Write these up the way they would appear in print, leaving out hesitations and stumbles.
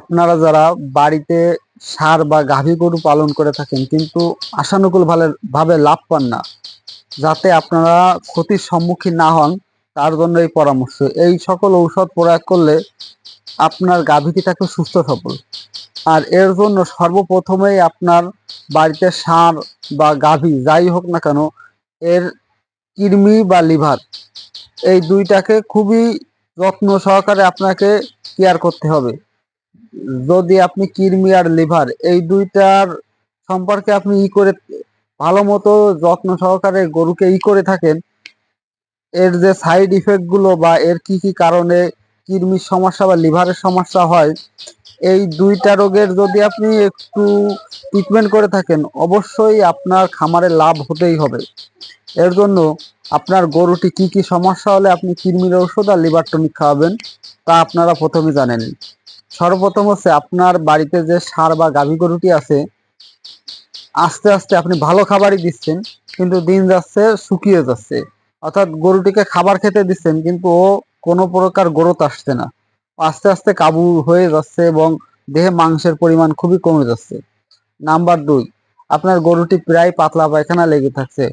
আপনারা যারা বাড়িতে ষাঁড় বা গাভী গরু পালন করে থাকেন কিন্তু আশানুকূল ভাবে লাভ পান না, যাতে আপনারা ক্ষতির সম্মুখীন না হন, তার জন্য এই পরামর্শ। এই সকল ঔষধ প্রয়োগ করলে আপনার গাভীটি থাকবে সুস্থ সবল। আর এর জন্য সর্বপ্রথমেই আপনার বাড়িতে ষাঁড় বা গাভী যাই হোক না কেন, এর কৃমি বা লিভার এই দুইটাকে খুবই যত্ন সহকারে আপনাকে কেয়ার করতে হবে। যদি আপনি কৃমি আর লিভার এই দুইটার সম্পর্কে আপনি ভালো মতো যত্ন সহকারে গরুকে করে থাকেন, এর যে সাইড ইফেক্ট গুলো বা এর কি কি কারণে কৃমির সমস্যা বা লিভারের সমস্যা হয়, এই দুইটা রোগের যদি আপনি একটু ট্রিটমেন্ট করে থাকেন, অবশ্যই আপনার খামারে লাভ হতেই হবে। এর জন্য আপনার গরুটি কি কি সমস্যা হলে আপনি কৃমির ঔষধ আর লিভার টনিক খাওয়াবেন, তা আপনারা প্রথমে জানেন। সর্বপ্রথম হচ্ছে, আপনার বাড়িতে যে ষাঁড় বা গাভী গরুটি আছে, আস্তে আস্তে আপনি ভালো খাবারই দিচ্ছেন কিন্তু দিন যাচ্ছে শুকিয়ে যাচ্ছে। অর্থাৎ গরুটিকে খাবার খেতে দিচ্ছেন কিন্তু ও কোনো প্রকার গ্রোথ আসছে না, আস্তে আস্তে কাবু হয়ে যাচ্ছে এবং দেহে মাংসের পরিমাণ খুবই কমে যাচ্ছে। নাম্বার 2, আপনার গরুটি প্রায় পাতলা পায়খানা লেগে থাকছে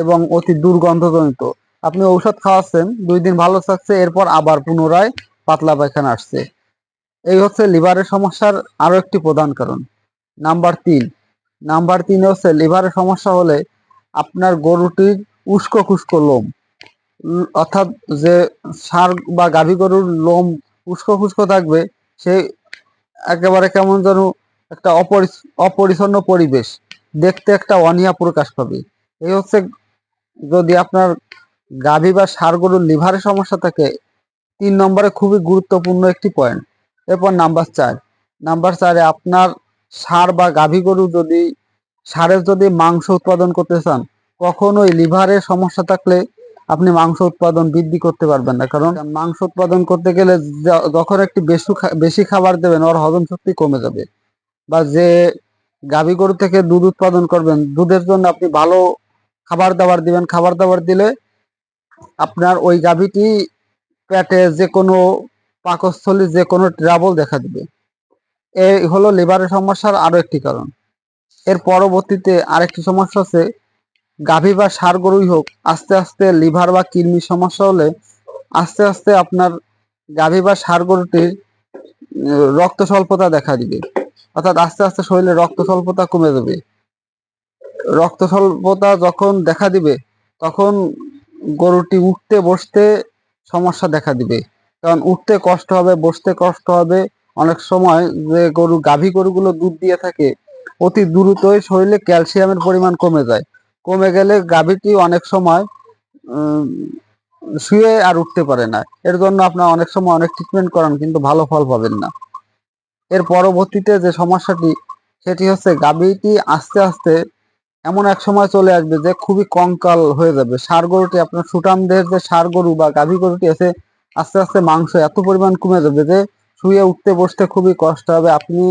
এবং অতি দুর্গন্ধজনিত। আপনি ঔষধ খাওয়াচ্ছেন, 2 দিন ভালো থাকছে, এরপর আবার পুনরায় পাতলা পায়খানা আসছে। এই হচ্ছে লিভারের সমস্যার আরো একটি প্রধান কারণ। নাম্বার 3 হচ্ছে, লিভারের সমস্যা হলে আপনার গরুটির উস্কো খুস্কো লোম, অর্থাৎ যে ষাঁড় বা গাভী গরুর লোম উস্কো খুস্কো থাকবে, সে একেবারে কেমন যেন একটা অপরিচ্ছন্ন পরিবেশ, দেখতে একটা অনীহা প্রকাশ পাবে। এই হচ্ছে, যদি আপনার গাভী বা ষাঁড় গরুর লিভারের সমস্যা থাকে, 3 নম্বরে খুবই গুরুত্বপূর্ণ একটি পয়েন্ট। এরপর নাম্বার 4, আপনার ষাঁড় বা গাভী গরু যদি ষাঁড়ের যদি মাংস উৎপাদন করতে চান, কখনোই লিভারের সমস্যা থাকলে আপনি মাংস উৎপাদন বৃদ্ধি করতে পারবেন না। কারণ মাংস উৎপাদন করতে গেলে যখন একটি বেশি খাবার দেবেন, ওর হজম শক্তি কমে যাবে। বা যে গাভী গরু থেকে দুধ উৎপাদন করবেন, দুধের জন্য আপনি ভালো খাবার দাবার দিবেন, খাবার দাবার দিলে আপনার ওই গাভীটি পেটে যে কোনো পাকস্থলী যে কোনো ট্রাবল দেখা দিবে। এই হলো লিভারের সমস্যার আরো একটি কারণ। এর পরবর্তীতে আরেকটি সমস্যা আছে, গাভী বা ষাঁড় গরুই হোক, আস্তে আস্তে লিভার বা কিডনির সমস্যা হলে আস্তে আস্তে আপনার গাভী বা ষাঁড় গরুটির রক্ত স্বল্পতা দেখা দিবে। অর্থাৎ আস্তে আস্তে শরীরে রক্ত স্বল্পতা কমে যাবে। রক্ত স্বল্পতা যখন দেখা দিবে, তখন গরুটি উঠতে বসতে সমস্যা দেখা দিবে। কারণ উঠতে কষ্ট হবে, বসতে কষ্ট হবে। অনেক সময় যে গাভী গরুগুলো দুধ দিয়ে থাকে, অতি দ্রুতই শরীরে ক্যালসিয়ামের পরিমাণ কমে যায়। কমে গেলে গাভীটি অনেক সময় উম, শুয়ে আর উঠতে পারে না। এর জন্য আপনার অনেক সময় অনেক ট্রিটমেন্ট করান কিন্তু ভালো ফল পাবেন না। এর পরবর্তীতে যে সমস্যাটি, সেটি হচ্ছে গাভীটি আস্তে আস্তে এমন এক সময় চলে আসবে যে খুবই কঙ্কাল হয়ে যাবে। ষাঁড় গরুটি, আপনার সুঠাম দেহের যে ষাঁড় গরু বা গাভী গরুটি আছে, আস্তে আস্তে মাংস এত পরিমাণ কমে যাবে যে শুয়ে উঠতে বসতে খুবই কষ্ট হবে। আপনি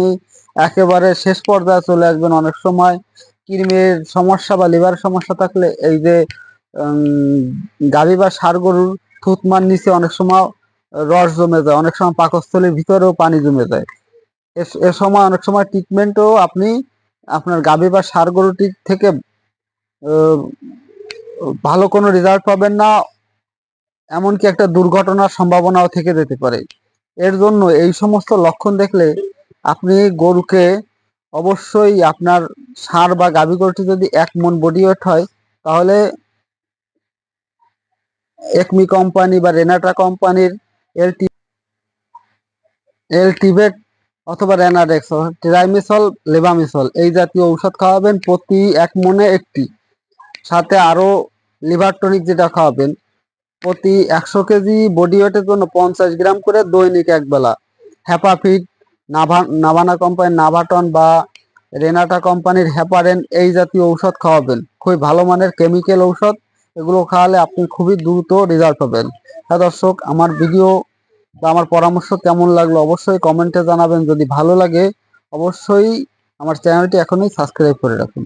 একেবারে শেষ পর্যায়ে চলে আসবেন। অনেক সময় কৃমির সমস্যা বা লিভারের সমস্যা থাকলে এই যে গাভী বা ষাঁড় গরুর থুতমার নিচে অনেক সময় রস জমে যায়, অনেক সময় পাকস্থলীর ভিতরেও পানি জমে যায়। এ সময় অনেক সময় ট্রিটমেন্টও আপনি আপনার গাভী বা ষাঁড় গরুটির থেকে ভালো কোনো রেজাল্ট পাবেন না, এমনকি একটা দুর্ঘটনার সম্ভাবনাও থেকে যেতে পারে। এর জন্য এই সমস্ত লক্ষণ দেখলে আপনি গরুকে অবশ্যই, আপনার ষাঁড় বা গাভী গরুটি যদি 1 মণ বডি ওয়েট হয়, তাহলে একমি কোম্পানি বা রেনাটা কোম্পানির এলটিভেট অথবা রেনাডেক্স, ট্রাইমিসল, লেবামিসল এই জাতীয় ঔষধ খাওয়াবেন প্রতি 1 মণে একটি। সাথে আরো লিভার টনিক যেটা খাওয়াবেন, প্রতি 100 কেজি বডি ওয়েটের জন্য 50 গ্রাম করে দৈনিক একবেলা। হ্যাপাফিট, নাভানা কোম্পানির নাভাটন বা রেনাটা কোম্পানির হ্যাপারেন এই জাতীয় ঔষধ খাওয়াবেন। খুবই ভালো মানের কেমিক্যাল ঔষধ, এগুলো খাওয়ালে আপনি খুবই দ্রুত রেজাল্ট পাবেন। হ্যাঁ দর্শক, আমার ভিডিও বা আমার পরামর্শ কেমন লাগলো অবশ্যই কমেন্টে জানাবেন। যদি ভালো লাগে অবশ্যই আমার চ্যানেলটি এখনই সাবস্ক্রাইব করে রাখুন।